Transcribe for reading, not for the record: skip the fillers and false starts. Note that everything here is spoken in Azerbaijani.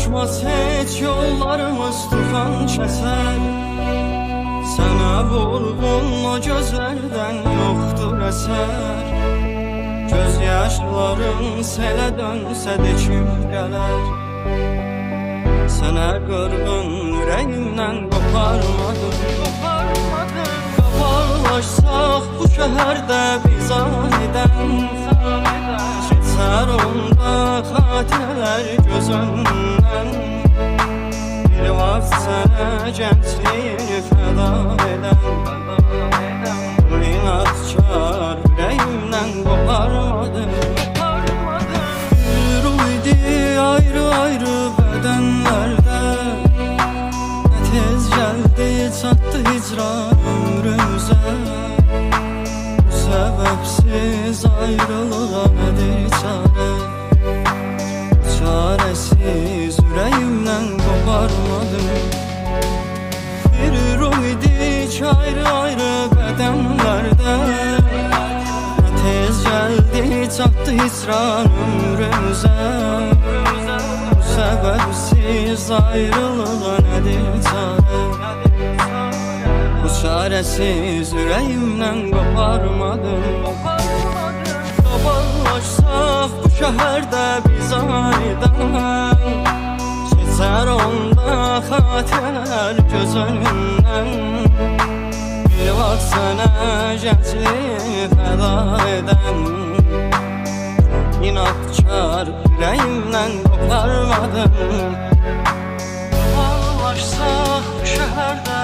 Kavuşmaz heç yollarımız tufan kəsər. Sənə vurğun o gözlərdən yoxdur əsər. Göz yaşların selə dönsə də kim gələr. Sənə qırğın ürəyimdən qoparmadım. Qabarlaşsaq bu şəhərdə biz anidən. Keçər onda xatirələr göz önündən. Bir vaxt sənə gəncliyini fəda edən. Bu inadkar ürəyimdən qoparmadım. Bir uydu ayrı-ayrı bədənlərdə. Nə tez gəldi çatdı hicran ömrümüzə. Bu səbəbsiz ayrılığa nədir çarə? Çarəsiz ürəyimdən qoparmadım. Bir ruh idik ayrı-ayrı bədənlərdə. Nə tez gəldi çatdı hicran ömrümüzə. Bu səbəbsiz ayrılığa nədir çarə? Bu çarəsiz ürəyimdən qoparmadım. Qabarlaşsaq bu şəhərdə biz anidən. Keçər onda xatirələr göz önündən. Bir vaxt sənə gəncliyini fəda edən. İnadkar ürəyimdən qoparmadım. Qabarlaşsaq bu şəhərdə